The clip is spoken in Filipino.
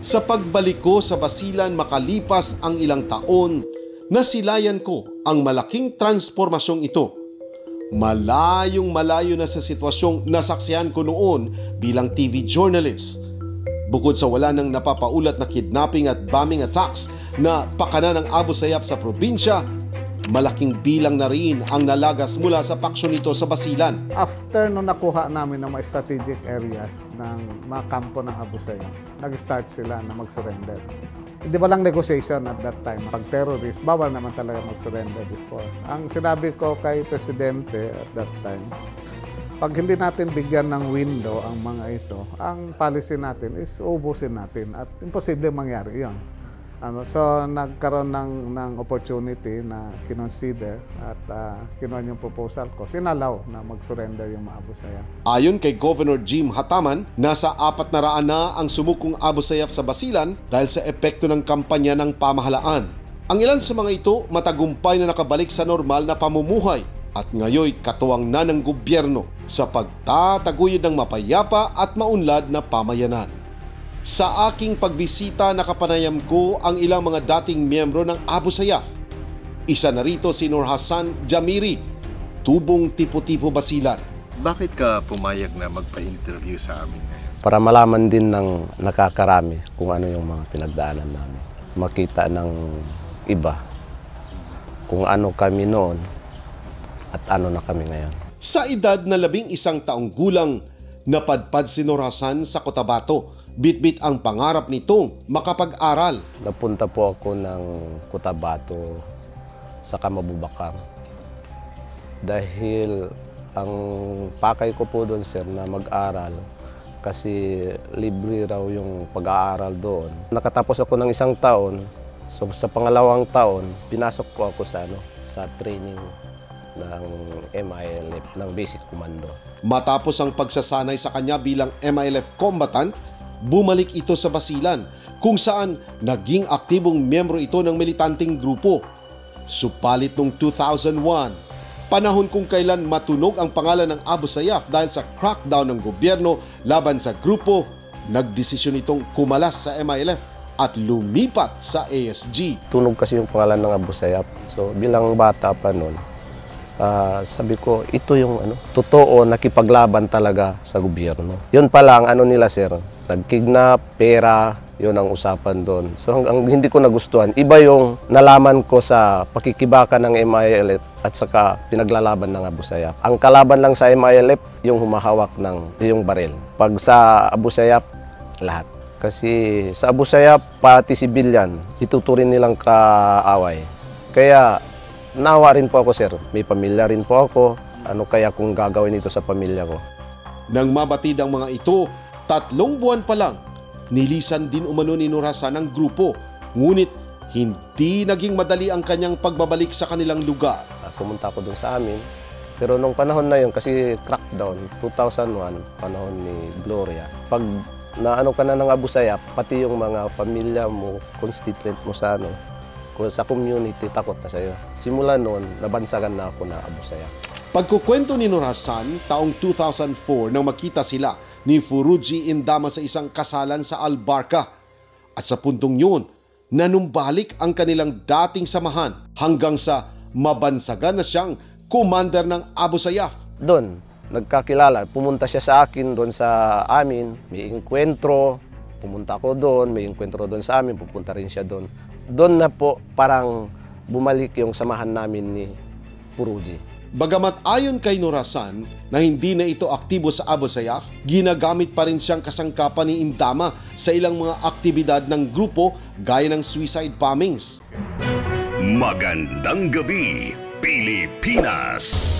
Sa pagbalik ko sa Basilan makalipas ang ilang taon, nasilayan ko ang malaking transformasyong ito. Malayong malayo na sa sitwasyong nasaksihan ko noon bilang TV journalist. Bukod sa wala nang napapaulat na kidnapping at bombing attacks na pakana ng Abu Sayyaf sa probinsya, malaking bilang na rin ang nalagas mula sa paksyon nito sa Basilan. After nung nakuha namin ng mga strategic areas ng mga kampo ng Abu Sayyaf, nag-start sila na mag-surrender. Hindi ba lang negotiation at that time? Pag terrorist, bawal naman talaga mag-surrender before. Ang sinabi ko kay Presidente at that time, pag hindi natin bigyan ng window ang mga ito, ang policy natin is ubusin natin at imposible mangyari yon. So nagkaroon ng opportunity na kinonsider at kinuha yung proposal ko. Sinalaw na mag-surrender yung mga Abu Sayyaf. Ayon kay Governor Jim Hataman, nasa 400 na ang sumukong Abu Sayyaf sa Basilan dahil sa epekto ng kampanya ng pamahalaan. Ang ilan sa mga ito matagumpay na nakabalik sa normal na pamumuhay at ngayoy katuwang na ng gobyerno sa pagtataguyod ng mapayapa at maunlad na pamayanan. Sa aking pagbisita, nakapanayam ko ang ilang mga dating miyembro ng Abu Sayyaf. Isa na rito si Nur Hassan Jamiri, tubong tipo-tipo Basilan. Bakit ka pumayag na magpa-interview sa amin ngayon? Para malaman din ng nakakarami kung ano yung mga pinagdaanan namin. Makita ng iba kung ano kami noon at ano na kami ngayon. Sa edad na 11 taong gulang, napadpad si Nur Hassan sa Cotabato. Bitbit ang pangarap nitong makapag-aral. Napunta po ako ng Cotabato sa Kamabubakar. Dahil ang pakay ko po doon, sir, na mag-aral kasi libre raw yung pag-aaral doon. Nakatapos ako ng 1 taon, so sa pangalawang taon, pinasok ko ako sa training ng MILF, ng Basic Commando. Matapos ang pagsasanay sa kanya bilang MILF combatant, bumalik ito sa Basilan kung saan naging aktibong miyembro ito ng militanteng grupo. Supalit noong 2001, panahon kung kailan matunog ang pangalan ng Abu Sayyaf dahil sa crackdown ng gobyerno laban sa grupo, nagdesisyon itong kumalas sa MILF at lumipat sa ASG. Tunog kasi yung pangalan ng Abu Sayyaf. So bilang bata pa noon, sabi ko, ito yung totoo nakipaglaban talaga sa gobyerno. Yun pa lang, nila sir, nagkidnap, pera, yun ang usapan doon. So ang hindi ko nagustuhan, iba yung nalaman ko sa pakikibaka ng MILF at saka pinaglalaban ng Abu Sayyaf. Ang kalaban lang sa MILF, yung humahawak ng yung baril. Pag sa Abu Sayyaf, lahat. Kasi sa Abu Sayyaf, pati civilian, ituturin nilang kaaway. Kaya nawa rin po ako, sir. May pamilya rin po ako. Ano kaya kung gagawin ito sa pamilya ko? Nang mabatid ang mga ito, 3 buwan pa lang, nilisan din umano ni Nur Hassan ang grupo. Ngunit hindi naging madali ang kanyang pagbabalik sa kanilang lugar. Pumunta ako doon sa amin. Pero nung panahon na yun, kasi crackdown, 2001, panahon ni Gloria. Pag naano ka na ng Abu Sayyaf, pati yung mga pamilya mo, constituent mo sa kung sa community, takot na sa'yo. Simula noon, nabansagan na ako na Abu Sayyaf. Pagkukwento ni Nur Hassan, taong 2004 nang makita sila ni Furuji Indama sa isang kasalan sa Albarca. At sa puntong yun, nanumbalik ang kanilang dating samahan hanggang sa mabansagan na siyang commander ng Abu Sayyaf. Doon, nagkakilala. Pumunta siya sa akin doon sa amin. May enkwentro. Pumunta ako doon. May enkwentro doon sa amin. Pupunta rin siya doon. Doon na po parang bumalik yung samahan namin ni Furuji. Bagamat ayon kay Nur Hassan na hindi na ito aktibo sa Abu Sayyaf, ginagamit pa rin siyang kasangkapan ni Indama sa ilang mga aktibidad ng grupo gaya ng suicide bombings. Magandang gabi, Pilipinas!